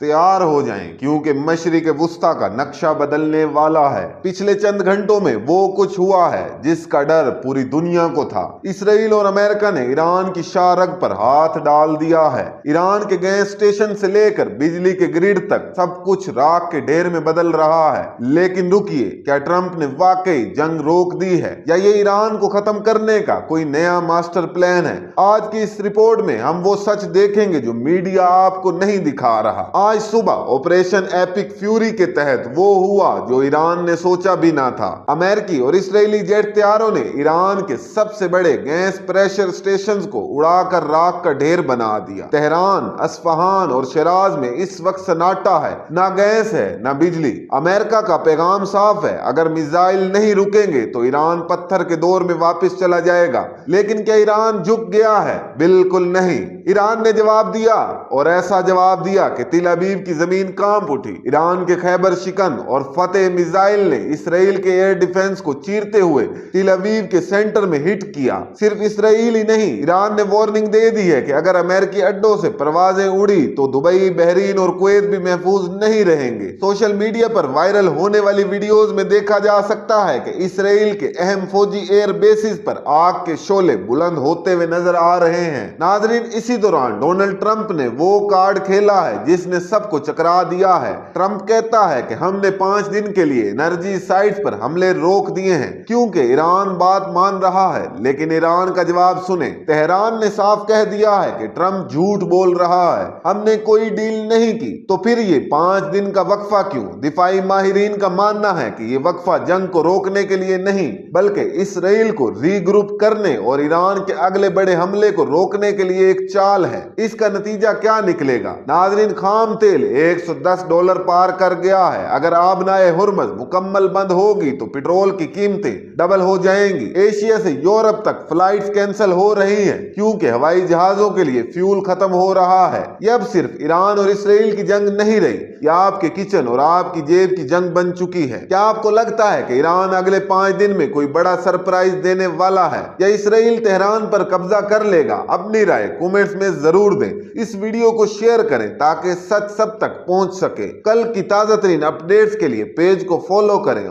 तैयार हो जाएं क्योंकि मशरिक वुस्ता का नक्शा बदलने वाला है। पिछले चंद घंटों में वो कुछ हुआ है जिसका डर पूरी दुनिया को था। इसराइल और अमेरिका ने ईरान की शाहरग पर हाथ डाल दिया है। ईरान के गैस स्टेशन से लेकर बिजली के ग्रिड तक सब कुछ राख के ढेर में बदल रहा है। लेकिन रुकिए, क्या ट्रंप ने वाकई जंग रोक दी है या ये ईरान को खत्म करने का कोई नया मास्टर प्लान है? आज की इस रिपोर्ट में हम वो सच देखेंगे जो मीडिया आपको नहीं दिखा रहा। आज सुबह ऑपरेशन एपिक फ्यूरी के तहत वो हुआ जो ईरान ने सोचा भी ना था। अमेरिकी और इस्राएली जेट तैयारों ने ईरान के सबसे बड़े गैस प्रेशर स्टेशंस को उड़ाकर राख का ढेर बना दिया। तेहरान, अस्फहान और शिराज में इस वक्त सन्नाटा है, ना गैस है ना बिजली। अमेरिका का पैगाम साफ है, अगर मिसाइल नहीं रुकेंगे तो ईरान पत्थर के दौर में वापस चला जाएगा। लेकिन क्या ईरान झुक गया है? बिल्कुल नहीं। ईरान ने जवाब दिया, और ऐसा जवाब दिया कि तिल अबीब की जमीन कांप उठी। ईरान के खैबर शिकन और फतेह मिसाइल ने इसराइल के एयर डिफेंस को चीरते हुए तिल अबीब के सेंटर में हिट किया। सिर्फ इसराइल ही नहीं, ईरान ने वार्निंग दे दी है कि अगर अमेरिकी अड्डों से परवाजें उड़ी तो दुबई, बहरीन और कुवैत भी महफूज नहीं रहेंगे। सोशल मीडिया पर वायरल होने वाली वीडियोज में देखा जा सकता है कि इसराइल के अहम फौजी एयर बेसिस पर आग के शोले बुलंद होते हुए नजर आ रहे हैं। नाजरीन, इसी दौरान डोनाल्ड ट्रंप ने वो कार्ड खेला है जिसने सबको चकरा दिया है। ट्रंप कहता है कि हमने 5 दिन के लिए एनर्जी साइट्स पर हमले रोक दिए हैं क्योंकि ईरान बात मान रहा है। लेकिन ईरान का जवाब सुने। तेहरान ने साफ कह दिया है कि ट्रंप झूठ बोल रहा है, हमने कोई डील नहीं की। तो फिर ये 5 दिन का वक्फा क्यों? दिफाई माहिरीन का मानना है कि ये वक्फा जंग को रोकने के लिए नहीं, बल्कि इसराइल को रीग्रुप करने और ईरान के अगले बड़े हमले को रोकने के लिए एक चाल है। इसका नतीजा क्या निकलेगा? नाजरीन, खाम तेल $110 पार कर गया है। अगर आबनाए हुर्मज मुकम्मल बंद होगी तो पेट्रोल की कीमतें डबल हो जाएंगी। एशिया से यूरोप तक फ्लाइट्स कैंसिल हो रही हैं क्योंकि हवाई जहाजों के लिए फ्यूल खत्म हो रहा है। ये अब सिर्फ ईरान और इसराइल की जंग नहीं रही, यह आपके किचन और आपकी जेब की जंग बन चुकी है। क्या आपको लगता है कि ईरान अगले 5 दिन में कोई बड़ा सरप्राइज देने वाला है या इसराइल तेहरान पर कब्जा कर लेगा? अपनी राय कमेंट्स में जरूर दें। इस वीडियो को शेयर करें ताकि सच सब तक पहुंच सके। कल की ताजा तरीन अपडेट्स के लिए पेज को फॉलो करें।